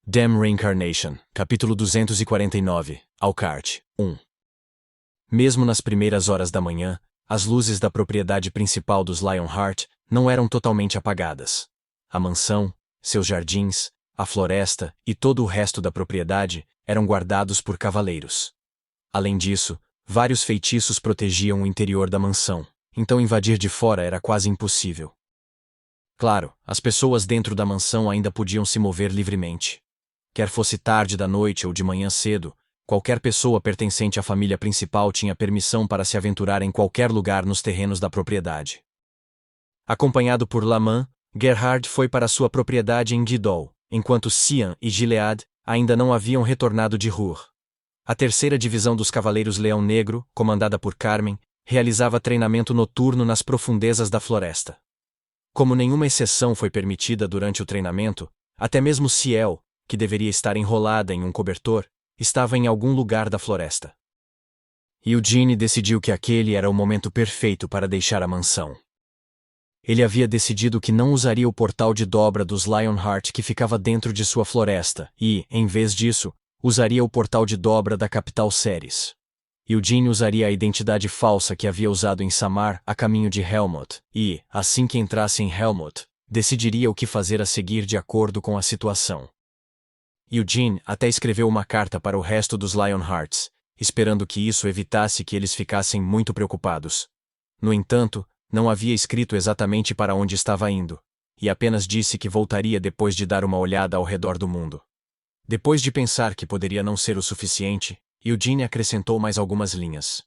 Damn Reincarnation, capítulo 249, Alcart, 1. Mesmo nas primeiras horas da manhã, as luzes da propriedade principal dos Lionheart não eram totalmente apagadas. A mansão, seus jardins, a floresta e todo o resto da propriedade eram guardados por cavaleiros. Além disso, vários feitiços protegiam o interior da mansão, então invadir de fora era quase impossível. Claro, as pessoas dentro da mansão ainda podiam se mover livremente. Quer fosse tarde da noite ou de manhã cedo, qualquer pessoa pertencente à família principal tinha permissão para se aventurar em qualquer lugar nos terrenos da propriedade. Acompanhado por Laman, Gerhard foi para sua propriedade em Guidol, enquanto Cian e Gilead ainda não haviam retornado de Ruhr. A terceira divisão dos Cavaleiros Leão Negro, comandada por Carmen, realizava treinamento noturno nas profundezas da floresta. Como nenhuma exceção foi permitida durante o treinamento, até mesmo Ciel, que deveria estar enrolada em um cobertor, estava em algum lugar da floresta. Eugene decidiu que aquele era o momento perfeito para deixar a mansão. Ele havia decidido que não usaria o portal de dobra dos Lionheart que ficava dentro de sua floresta e, em vez disso, usaria o portal de dobra da capital Ceres. Eugene usaria a identidade falsa que havia usado em Samar a caminho de Helmut e, assim que entrasse em Helmut, decidiria o que fazer a seguir de acordo com a situação. Eugene até escreveu uma carta para o resto dos Lionhearts, esperando que isso evitasse que eles ficassem muito preocupados. No entanto, não havia escrito exatamente para onde estava indo, e apenas disse que voltaria depois de dar uma olhada ao redor do mundo. Depois de pensar que poderia não ser o suficiente, Eugene acrescentou mais algumas linhas.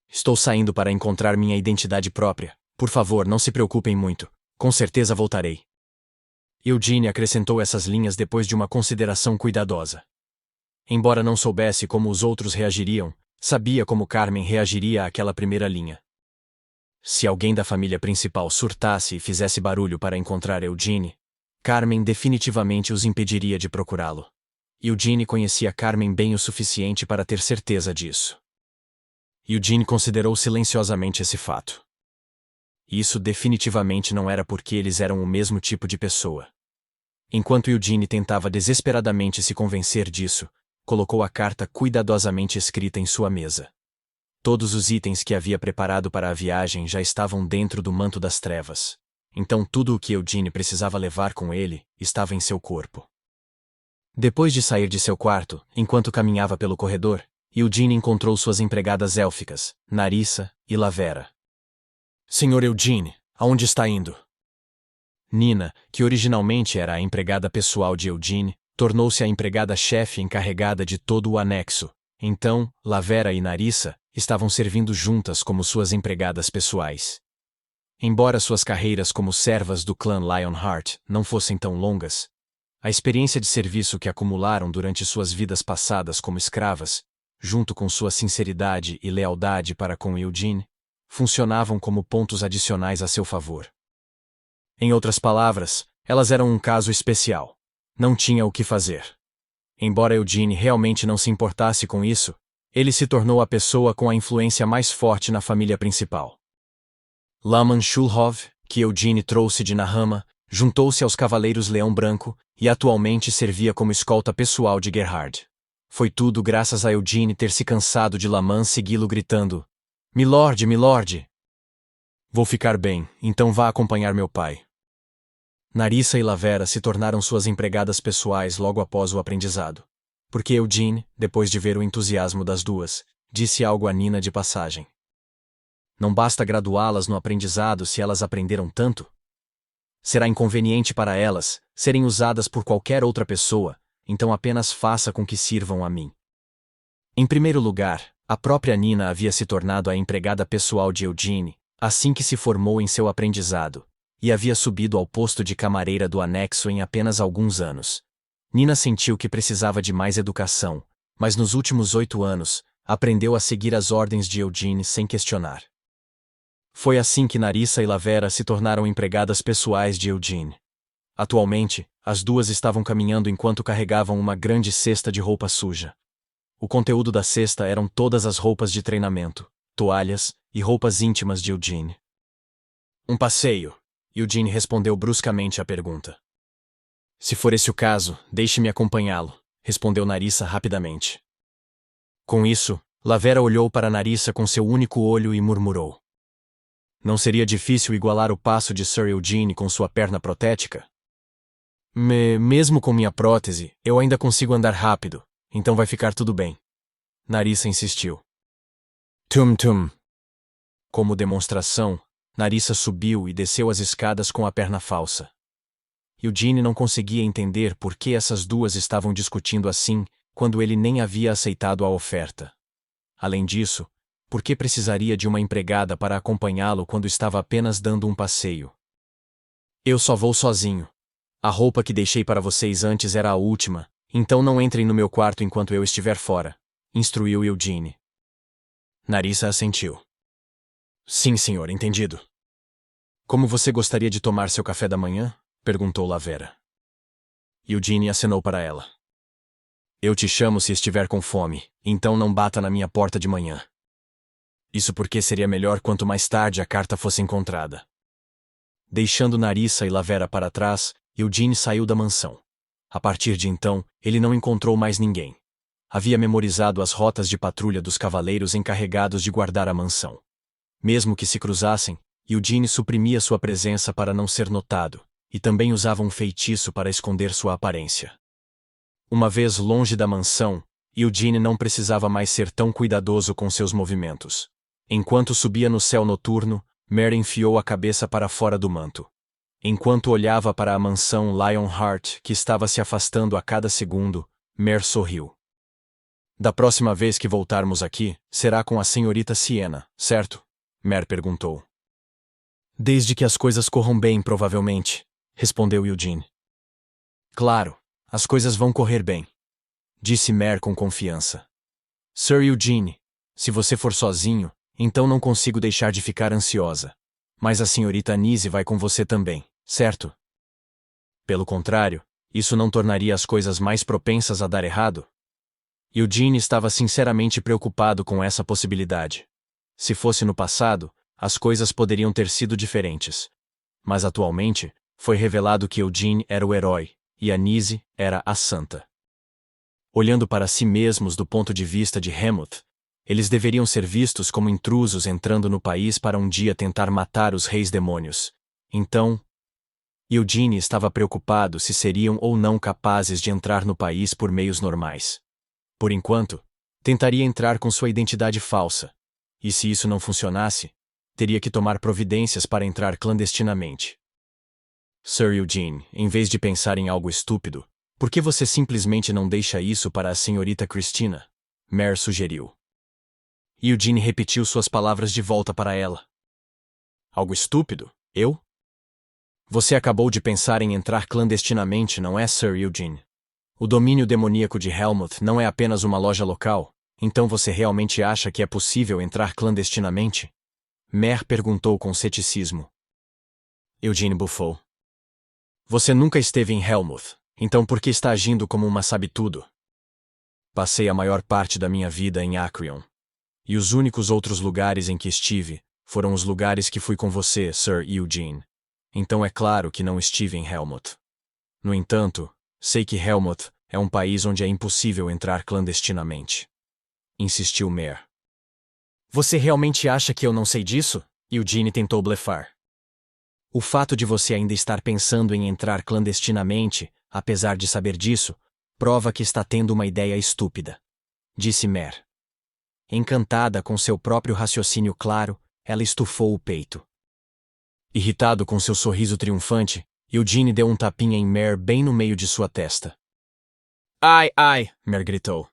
Estou saindo para encontrar minha identidade própria. Por favor, não se preocupem muito. Com certeza voltarei. Eugene acrescentou essas linhas depois de uma consideração cuidadosa. Embora não soubesse como os outros reagiriam, sabia como Carmen reagiria àquela primeira linha. Se alguém da família principal surtasse e fizesse barulho para encontrar Eugene, Carmen definitivamente os impediria de procurá-lo. Eugene conhecia Carmen bem o suficiente para ter certeza disso. Eugene considerou silenciosamente esse fato. Isso definitivamente não era porque eles eram o mesmo tipo de pessoa. Enquanto Eugene tentava desesperadamente se convencer disso, colocou a carta cuidadosamente escrita em sua mesa. Todos os itens que havia preparado para a viagem já estavam dentro do manto das trevas, então tudo o que Eugene precisava levar com ele estava em seu corpo. Depois de sair de seu quarto, enquanto caminhava pelo corredor, Eugene encontrou suas empregadas élficas, Narissa e Lavera. Senhor Eugene, aonde está indo? Nina, que originalmente era a empregada pessoal de Eugene, tornou-se a empregada-chefe encarregada de todo o anexo. Então, Lavera e Narissa estavam servindo juntas como suas empregadas pessoais. Embora suas carreiras como servas do clã Lionheart não fossem tão longas, a experiência de serviço que acumularam durante suas vidas passadas como escravas, junto com sua sinceridade e lealdade para com Eugene, funcionavam como pontos adicionais a seu favor. Em outras palavras, elas eram um caso especial. Não tinha o que fazer. Embora Eugene realmente não se importasse com isso, ele se tornou a pessoa com a influência mais forte na família principal. Laman Schulhov, que Eugene trouxe de Nahama, juntou-se aos Cavaleiros Leão Branco e atualmente servia como escolta pessoal de Gerhard. Foi tudo graças a Eugene ter se cansado de Laman segui-lo gritando: "Milord, Milord! Vou ficar bem, então vá acompanhar meu pai." Narissa e Lavera se tornaram suas empregadas pessoais logo após o aprendizado, porque Eugene, depois de ver o entusiasmo das duas, disse algo a Nina de passagem. Não basta graduá-las no aprendizado se elas aprenderam tanto? Será inconveniente para elas serem usadas por qualquer outra pessoa, então apenas faça com que sirvam a mim. Em primeiro lugar, a própria Nina havia se tornado a empregada pessoal de Eugene assim que se formou em seu aprendizado, e havia subido ao posto de camareira do anexo em apenas alguns anos. Nina sentiu que precisava de mais educação, mas nos últimos 8 anos, aprendeu a seguir as ordens de Eugene sem questionar. Foi assim que Narissa e Lavera se tornaram empregadas pessoais de Eugene. Atualmente, as duas estavam caminhando enquanto carregavam uma grande cesta de roupa suja. O conteúdo da cesta eram todas as roupas de treinamento, toalhas e roupas íntimas de Eugene. Um passeio, Eugene respondeu bruscamente à pergunta. Se for esse o caso, deixe-me acompanhá-lo, respondeu Narissa rapidamente. Com isso, Lavera olhou para Narissa com seu único olho e murmurou. Não seria difícil igualar o passo de Sir Eugene com sua perna protética? Mesmo com minha prótese, eu ainda consigo andar rápido, então vai ficar tudo bem. Narissa insistiu. Tum-tum. Como demonstração, Narissa subiu e desceu as escadas com a perna falsa. Eugene não conseguia entender por que essas duas estavam discutindo assim, quando ele nem havia aceitado a oferta. Além disso, por que precisaria de uma empregada para acompanhá-lo quando estava apenas dando um passeio? Eu só vou sozinho. A roupa que deixei para vocês antes era a última, então não entrem no meu quarto enquanto eu estiver fora, instruiu Eugene. Narissa assentiu. Sim, senhor, entendido. Como você gostaria de tomar seu café da manhã? Perguntou Lavera. Eugene acenou para ela. Eu te chamo se estiver com fome, então não bata na minha porta de manhã. Isso porque seria melhor quanto mais tarde a carta fosse encontrada. Deixando Narissa e Lavera para trás, Eugene saiu da mansão. A partir de então, ele não encontrou mais ninguém. Havia memorizado as rotas de patrulha dos cavaleiros encarregados de guardar a mansão. Mesmo que se cruzassem, Eugene suprimia sua presença para não ser notado, e também usava um feitiço para esconder sua aparência. Uma vez longe da mansão, Eugene não precisava mais ser tão cuidadoso com seus movimentos. Enquanto subia no céu noturno, Mare enfiou a cabeça para fora do manto. Enquanto olhava para a mansão Lionheart, que estava se afastando a cada segundo, Mare sorriu. Da próxima vez que voltarmos aqui, será com a senhorita Siena, certo? Mare perguntou. Desde que as coisas corram bem, provavelmente, respondeu Eugene. Claro, as coisas vão correr bem, disse Mare com confiança. Sir Eugene, se você for sozinho, então não consigo deixar de ficar ansiosa. Mas a senhorita Anise vai com você também, certo? Pelo contrário, isso não tornaria as coisas mais propensas a dar errado? Eugene estava sinceramente preocupado com essa possibilidade. Se fosse no passado, as coisas poderiam ter sido diferentes. Mas atualmente, foi revelado que Eugene era o herói, e Anise era a santa. Olhando para si mesmos do ponto de vista de Helmut, eles deveriam ser vistos como intrusos entrando no país para um dia tentar matar os reis demônios. Então, Eugene estava preocupado se seriam ou não capazes de entrar no país por meios normais. Por enquanto, tentaria entrar com sua identidade falsa. E se isso não funcionasse, teria que tomar providências para entrar clandestinamente. Sir Eugene, em vez de pensar em algo estúpido, por que você simplesmente não deixa isso para a senhorita Christina? Mare sugeriu. Eugene repetiu suas palavras de volta para ela. Algo estúpido? Eu? Você acabou de pensar em entrar clandestinamente, não é, Sir Eugene? O domínio demoníaco de Helmut não é apenas uma loja local, então você realmente acha que é possível entrar clandestinamente? Mare perguntou com ceticismo. Eugene bufou. Você nunca esteve em Helmut, então por que está agindo como uma sabe-tudo? Passei a maior parte da minha vida em Acreon. E os únicos outros lugares em que estive foram os lugares que fui com você, Sir Eugene. Então é claro que não estive em Helmut. No entanto, sei que Helmut é um país onde é impossível entrar clandestinamente. Insistiu Mare. Você realmente acha que eu não sei disso? Eugene tentou blefar. O fato de você ainda estar pensando em entrar clandestinamente, apesar de saber disso, prova que está tendo uma ideia estúpida, disse Mare. Encantada com seu próprio raciocínio claro, ela estufou o peito. Irritado com seu sorriso triunfante, Eugene deu um tapinha em Mare bem no meio de sua testa. Ai, ai, Mare gritou.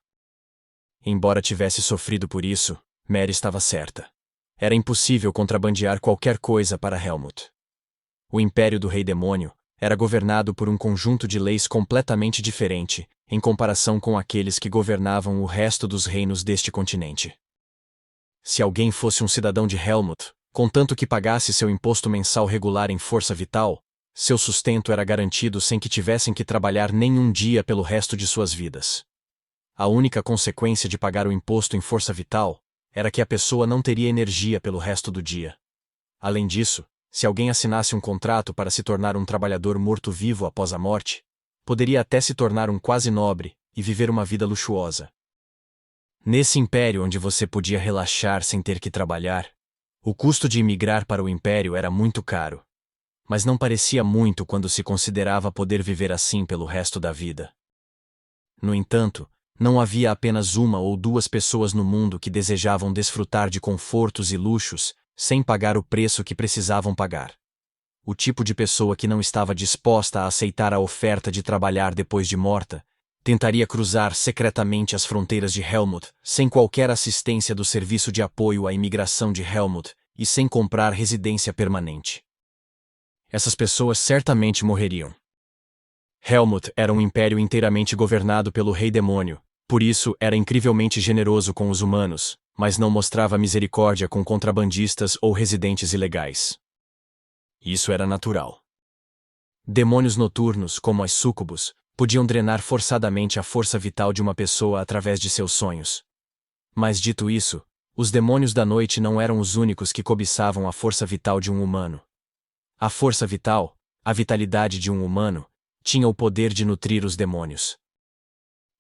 Embora tivesse sofrido por isso, Mare estava certa. Era impossível contrabandear qualquer coisa para Helmut. O Império do Rei Demônio era governado por um conjunto de leis completamente diferente, em comparação com aqueles que governavam o resto dos reinos deste continente. Se alguém fosse um cidadão de Helmut, contanto que pagasse seu imposto mensal regular em força vital, seu sustento era garantido sem que tivessem que trabalhar nenhum dia pelo resto de suas vidas. A única consequência de pagar o imposto em força vital era que a pessoa não teria energia pelo resto do dia. Além disso, se alguém assinasse um contrato para se tornar um trabalhador morto-vivo após a morte, poderia até se tornar um quase nobre e viver uma vida luxuosa. Nesse império onde você podia relaxar sem ter que trabalhar, o custo de imigrar para o império era muito caro. Mas não parecia muito quando se considerava poder viver assim pelo resto da vida. No entanto, não havia apenas uma ou duas pessoas no mundo que desejavam desfrutar de confortos e luxos sem pagar o preço que precisavam pagar. O tipo de pessoa que não estava disposta a aceitar a oferta de trabalhar depois de morta, tentaria cruzar secretamente as fronteiras de Helmut, sem qualquer assistência do Serviço de Apoio à Imigração de Helmut e sem comprar residência permanente. Essas pessoas certamente morreriam. Helmut era um império inteiramente governado pelo Rei Demônio, por isso era incrivelmente generoso com os humanos, mas não mostrava misericórdia com contrabandistas ou residentes ilegais. Isso era natural. Demônios noturnos, como as súcubos, podiam drenar forçadamente a força vital de uma pessoa através de seus sonhos. Mas dito isso, os demônios da noite não eram os únicos que cobiçavam a força vital de um humano. A força vital, a vitalidade de um humano, tinha o poder de nutrir os demônios.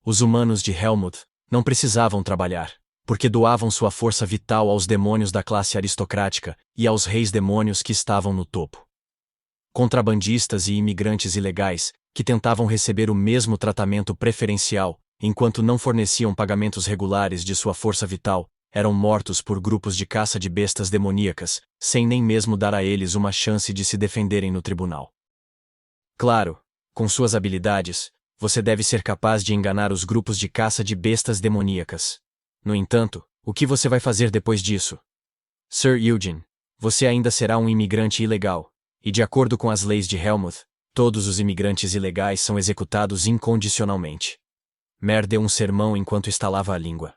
Os humanos de Helmut não precisavam trabalhar, porque doavam sua força vital aos demônios da classe aristocrática e aos reis demônios que estavam no topo. Contrabandistas e imigrantes ilegais, que tentavam receber o mesmo tratamento preferencial, enquanto não forneciam pagamentos regulares de sua força vital, eram mortos por grupos de caça de bestas demoníacas, sem nem mesmo dar a eles uma chance de se defenderem no tribunal. Claro, com suas habilidades, você deve ser capaz de enganar os grupos de caça de bestas demoníacas. No entanto, o que você vai fazer depois disso? Sir Eugene, você ainda será um imigrante ilegal, e de acordo com as leis de Helmut, todos os imigrantes ilegais são executados incondicionalmente. Mer deu um sermão enquanto estalava a língua.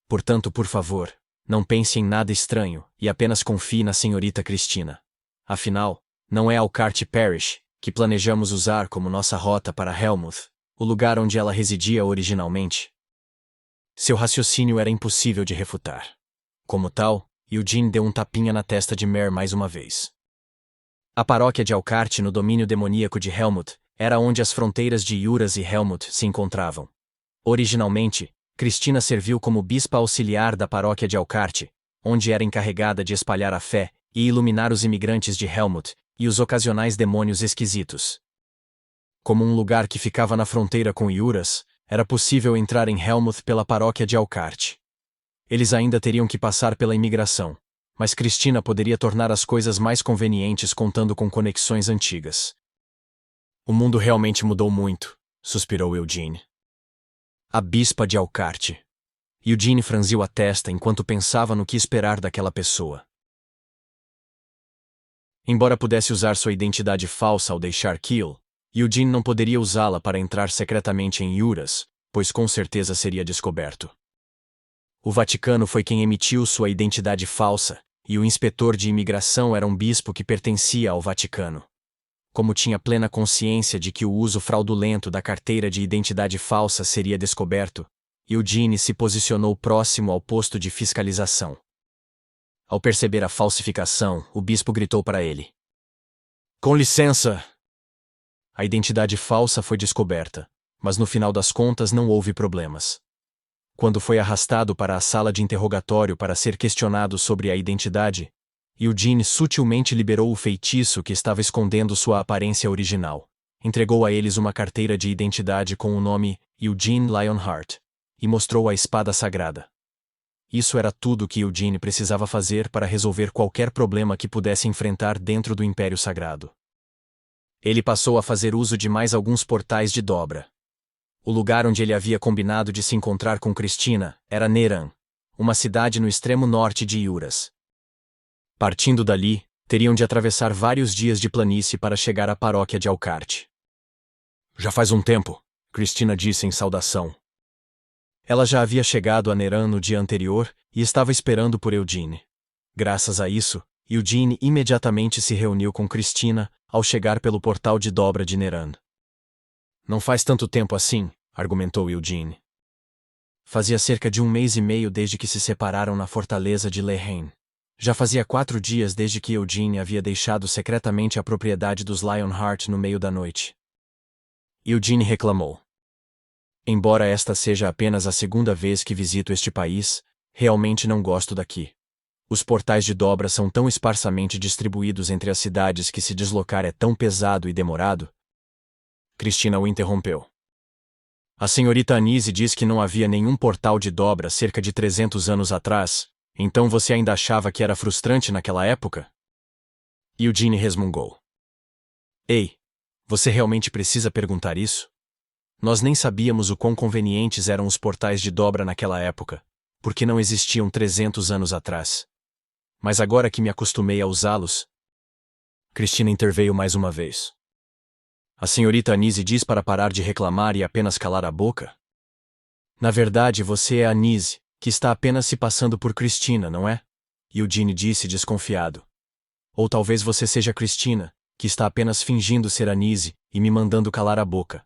Portanto, por favor, não pense em nada estranho e apenas confie na senhorita Cristina. Afinal, não é Alcarte Parish que planejamos usar como nossa rota para Helmut, o lugar onde ela residia originalmente. Seu raciocínio era impossível de refutar. Como tal, Eugene deu um tapinha na testa de Mer mais uma vez. A paróquia de Alcarte no domínio demoníaco de Helmut era onde as fronteiras de Juras e Helmut se encontravam. Originalmente, Cristina serviu como bispa auxiliar da paróquia de Alcarte, onde era encarregada de espalhar a fé e iluminar os imigrantes de Helmut e os ocasionais demônios esquisitos. Como um lugar que ficava na fronteira com Juras, era possível entrar em Helmut pela paróquia de Alcarte. Eles ainda teriam que passar pela imigração, mas Cristina poderia tornar as coisas mais convenientes contando com conexões antigas. O mundo realmente mudou muito, suspirou Eugene. A bispa de Alcarte. Eugene franziu a testa enquanto pensava no que esperar daquela pessoa. Embora pudesse usar sua identidade falsa ao deixar Kiel, Eugene não poderia usá-la para entrar secretamente em Juras, pois com certeza seria descoberto. O Vaticano foi quem emitiu sua identidade falsa, e o inspetor de imigração era um bispo que pertencia ao Vaticano. Como tinha plena consciência de que o uso fraudulento da carteira de identidade falsa seria descoberto, Eugene se posicionou próximo ao posto de fiscalização. Ao perceber a falsificação, o bispo gritou para ele: "Com licença!" A identidade falsa foi descoberta, mas no final das contas não houve problemas. Quando foi arrastado para a sala de interrogatório para ser questionado sobre a identidade, Eugene sutilmente liberou o feitiço que estava escondendo sua aparência original. Entregou a eles uma carteira de identidade com o nome Eugene Lionheart e mostrou a espada sagrada. Isso era tudo que Eugene precisava fazer para resolver qualquer problema que pudesse enfrentar dentro do Império Sagrado. Ele passou a fazer uso de mais alguns portais de dobra. O lugar onde ele havia combinado de se encontrar com Cristina era Neran, uma cidade no extremo norte de Juras. Partindo dali, teriam de atravessar vários dias de planície para chegar à paróquia de Alcarte. "Já faz um tempo", Cristina disse em saudação. Ela já havia chegado a Neran no dia anterior e estava esperando por Eugene. Graças a isso, Eugene imediatamente se reuniu com Cristina ao chegar pelo portal de dobra de Neran. "Não faz tanto tempo assim", argumentou Eugene. "Fazia cerca de 1 mês e meio desde que se separaram na fortaleza de Lehane. Já fazia 4 dias desde que Eugene havia deixado secretamente a propriedade dos Lionheart no meio da noite." Eugene reclamou. Embora esta seja apenas a segunda vez que visito este país, realmente não gosto daqui. Os portais de dobra são tão esparsamente distribuídos entre as cidades que se deslocar é tão pesado e demorado. Cristina o interrompeu. A senhorita Anise diz que não havia nenhum portal de dobra cerca de 300 anos atrás, então você ainda achava que era frustrante naquela época? Eugene resmungou. Ei, você realmente precisa perguntar isso? Nós nem sabíamos o quão convenientes eram os portais de dobra naquela época, porque não existiam 300 anos atrás. Mas agora que me acostumei a usá-los... Cristina interveio mais uma vez. A senhorita Anise diz para parar de reclamar e apenas calar a boca? Na verdade, você é Anise, que está apenas se passando por Cristina, não é? Eugene disse desconfiado. Ou talvez você seja Cristina, que está apenas fingindo ser Anise e me mandando calar a boca.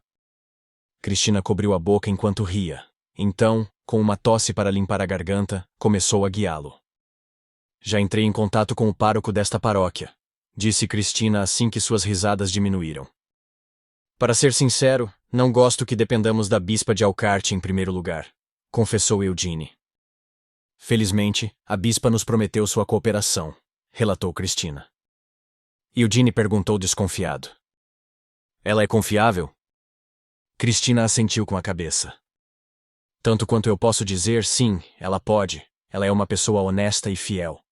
Cristina cobriu a boca enquanto ria. Então, com uma tosse para limpar a garganta, começou a guiá-lo. Já entrei em contato com o pároco desta paróquia, disse Cristina assim que suas risadas diminuíram. Para ser sincero, não gosto que dependamos da bispa de Elkhart em primeiro lugar, confessou Eugene. Felizmente, a bispa nos prometeu sua cooperação, relatou Cristina. Eugene perguntou desconfiado. Ela é confiável? Cristina assentiu com a cabeça. Tanto quanto eu posso dizer, sim, ela pode. Ela é uma pessoa honesta e fiel.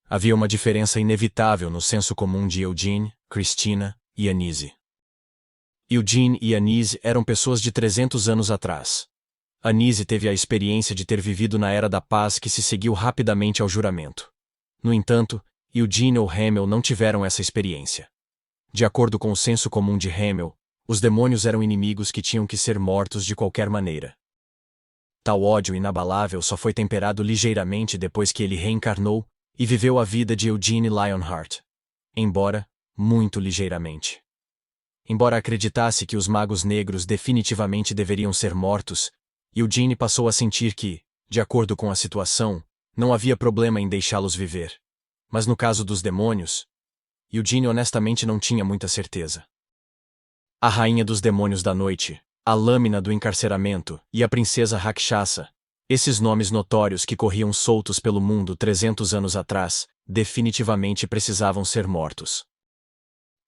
Havia uma diferença inevitável no senso comum de Eugene, Cristina e Anise. Eugene e Anise eram pessoas de 300 anos atrás. Anise teve a experiência de ter vivido na Era da Paz que se seguiu rapidamente ao juramento. No entanto, Eugene ou Hamel não tiveram essa experiência. De acordo com o senso comum de Hamel, os demônios eram inimigos que tinham que ser mortos de qualquer maneira. Tal ódio inabalável só foi temperado ligeiramente depois que ele reencarnou e viveu a vida de Eugene Lionheart. Embora, muito ligeiramente. Embora acreditasse que os magos negros definitivamente deveriam ser mortos, Eugene passou a sentir que, de acordo com a situação, não havia problema em deixá-los viver. Mas no caso dos demônios, Eugene honestamente não tinha muita certeza. A rainha dos demônios da noite, a lâmina do encarceramento e a princesa Rakshasa, esses nomes notórios que corriam soltos pelo mundo 300 anos atrás, definitivamente precisavam ser mortos.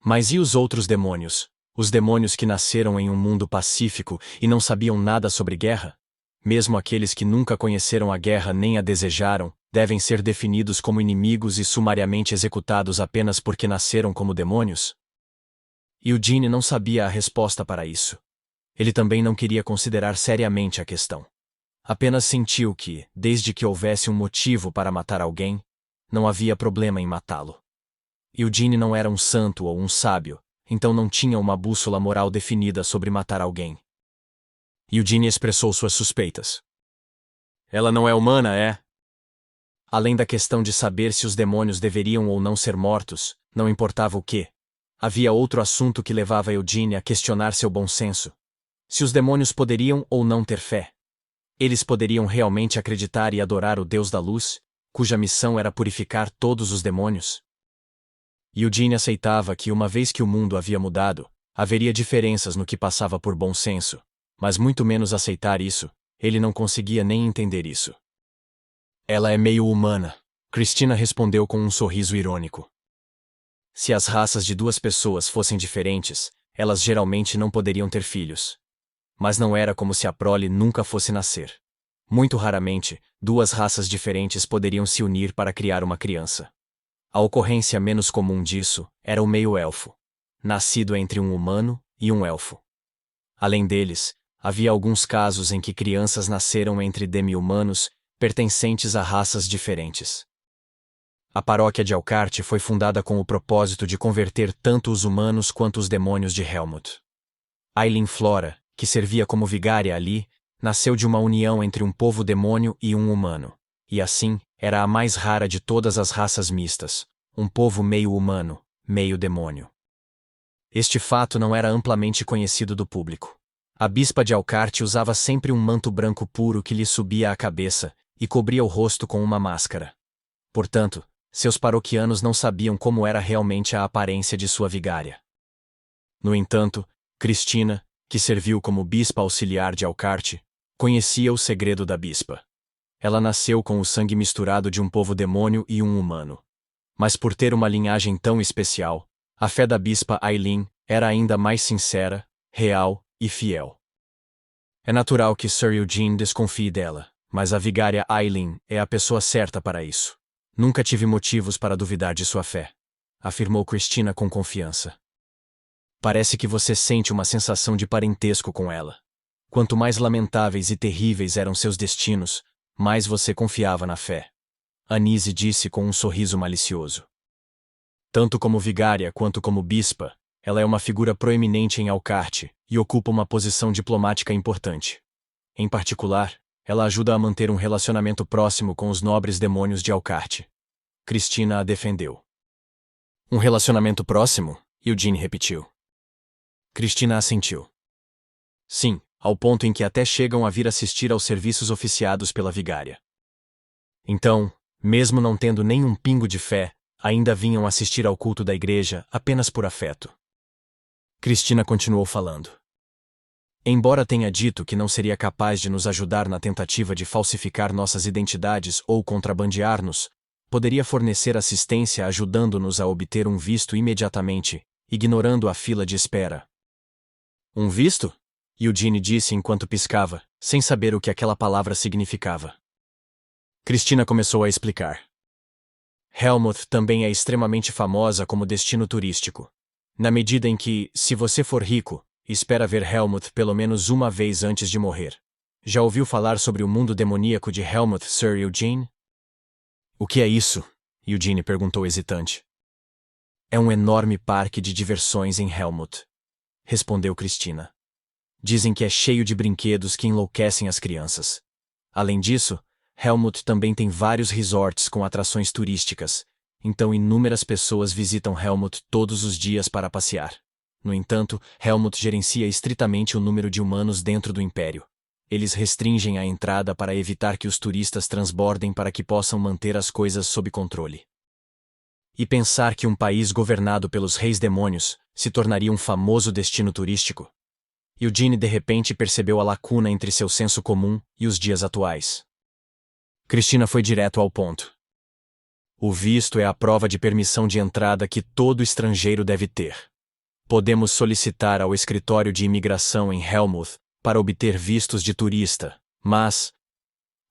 Mas e os outros demônios? Os demônios que nasceram em um mundo pacífico e não sabiam nada sobre guerra? Mesmo aqueles que nunca conheceram a guerra nem a desejaram, devem ser definidos como inimigos e sumariamente executados apenas porque nasceram como demônios? Eugene não sabia a resposta para isso. Ele também não queria considerar seriamente a questão. Apenas sentiu que, desde que houvesse um motivo para matar alguém, não havia problema em matá-lo. Eugene não era um santo ou um sábio, então não tinha uma bússola moral definida sobre matar alguém. Eugene expressou suas suspeitas. Ela não é humana, é? Além da questão de saber se os demônios deveriam ou não ser mortos, não importava o quê. Havia outro assunto que levava Eugene a questionar seu bom senso. Se os demônios poderiam ou não ter fé. Eles poderiam realmente acreditar e adorar o Deus da Luz, cuja missão era purificar todos os demônios? Eugene aceitava que uma vez que o mundo havia mudado, haveria diferenças no que passava por bom senso, mas muito menos aceitar isso, ele não conseguia nem entender isso. Ela é meio humana, Cristina respondeu com um sorriso irônico. Se as raças de duas pessoas fossem diferentes, elas geralmente não poderiam ter filhos. Mas não era como se a prole nunca fosse nascer. Muito raramente, duas raças diferentes poderiam se unir para criar uma criança. A ocorrência menos comum disso era o meio-elfo, nascido entre um humano e um elfo. Além deles, havia alguns casos em que crianças nasceram entre demi-humanos, pertencentes a raças diferentes. A paróquia de Elkhart foi fundada com o propósito de converter tanto os humanos quanto os demônios de Helmut. Aileen Flora, que servia como vigária ali, nasceu de uma união entre um povo demônio e um humano, e assim, era a mais rara de todas as raças mistas, um povo meio humano, meio demônio. Este fato não era amplamente conhecido do público. A bispa de Elkhart usava sempre um manto branco puro que lhe subia à cabeça e cobria o rosto com uma máscara. Portanto, seus paroquianos não sabiam como era realmente a aparência de sua vigária. No entanto, Cristina, que serviu como bispa auxiliar de Alcarte, conhecia o segredo da bispa. Ela nasceu com o sangue misturado de um povo demônio e um humano. Mas por ter uma linhagem tão especial, a fé da bispa Aileen era ainda mais sincera, real e fiel. É natural que Sir Eugene desconfie dela, mas a vigária Aileen é a pessoa certa para isso. Nunca tive motivos para duvidar de sua fé, afirmou Christina com confiança. Parece que você sente uma sensação de parentesco com ela. Quanto mais lamentáveis e terríveis eram seus destinos, mais você confiava na fé. Anise disse com um sorriso malicioso. Tanto como vigária quanto como bispa, ela é uma figura proeminente em Alcarte e ocupa uma posição diplomática importante. Em particular, ela ajuda a manter um relacionamento próximo com os nobres demônios de Alcarte. Christina a defendeu. Um relacionamento próximo? Eugene repetiu. Christina assentiu. Sim, ao ponto em que até chegam a vir assistir aos serviços oficiados pela vigária. Então, mesmo não tendo nem um pingo de fé, ainda vinham assistir ao culto da igreja apenas por afeto. Christina continuou falando. Embora tenha dito que não seria capaz de nos ajudar na tentativa de falsificar nossas identidades ou contrabandear-nos, poderia fornecer assistência ajudando-nos a obter um visto imediatamente, ignorando a fila de espera. Um visto? Eugene disse enquanto piscava, sem saber o que aquela palavra significava. Christina começou a explicar. Helmut também é extremamente famosa como destino turístico, na medida em que, se você for rico, espera ver Helmut pelo menos uma vez antes de morrer. Já ouviu falar sobre o mundo demoníaco de Helmut, Sir Eugene? O que é isso? Eugene perguntou hesitante. É um enorme parque de diversões em Helmut, respondeu Christina. Dizem que é cheio de brinquedos que enlouquecem as crianças. Além disso, Helmut também tem vários resorts com atrações turísticas, então inúmeras pessoas visitam Helmut todos os dias para passear. No entanto, Helmut gerencia estritamente o número de humanos dentro do Império. Eles restringem a entrada para evitar que os turistas transbordem para que possam manter as coisas sob controle. E pensar que um país governado pelos reis demônios se tornaria um famoso destino turístico? Eugene de repente percebeu a lacuna entre seu senso comum e os dias atuais. Christina foi direto ao ponto. O visto é a prova de permissão de entrada que todo estrangeiro deve ter. Podemos solicitar ao escritório de imigração em Helmut para obter vistos de turista, mas,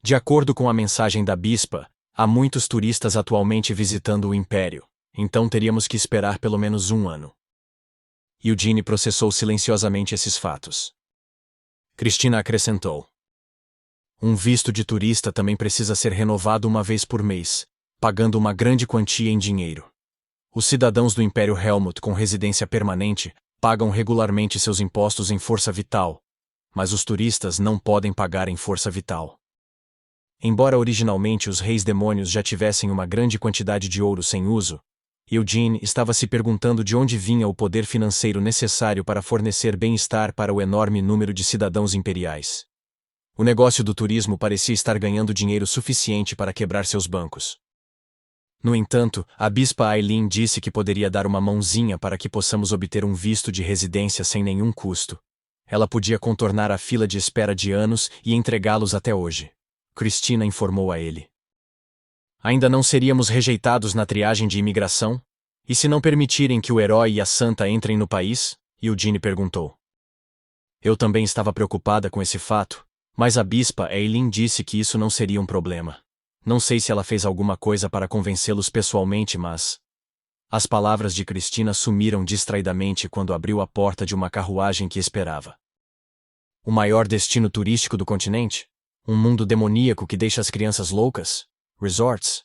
de acordo com a mensagem da bispa, há muitos turistas atualmente visitando o Império, então teríamos que esperar pelo menos um ano. Eugene processou silenciosamente esses fatos. Christina acrescentou. Um visto de turista também precisa ser renovado uma vez por mês, pagando uma grande quantia em dinheiro. Os cidadãos do Império Helmut com residência permanente pagam regularmente seus impostos em força vital, mas os turistas não podem pagar em força vital. Embora originalmente os reis demônios já tivessem uma grande quantidade de ouro sem uso, Eugene estava se perguntando de onde vinha o poder financeiro necessário para fornecer bem-estar para o enorme número de cidadãos imperiais. O negócio do turismo parecia estar ganhando dinheiro suficiente para quebrar seus bancos. No entanto, a bispa Aileen disse que poderia dar uma mãozinha para que possamos obter um visto de residência sem nenhum custo. Ela podia contornar a fila de espera de anos e entregá-los até hoje. Christina informou a ele. Ainda não seríamos rejeitados na triagem de imigração? E se não permitirem que o herói e a santa entrem no país? Eugene perguntou. Eu também estava preocupada com esse fato, mas a bispa Aileen disse que isso não seria um problema. Não sei se ela fez alguma coisa para convencê-los pessoalmente, mas... As palavras de Christina sumiram distraidamente quando abriu a porta de uma carruagem que esperava. O maior destino turístico do continente? Um mundo demoníaco que deixa as crianças loucas? Resorts?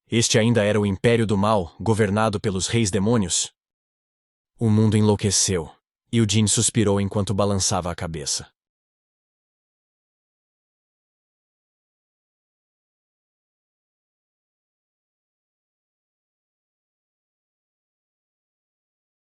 Este ainda era o Império do Mal, governado pelos reis demônios? O mundo enlouqueceu. Eugene suspirou enquanto balançava a cabeça.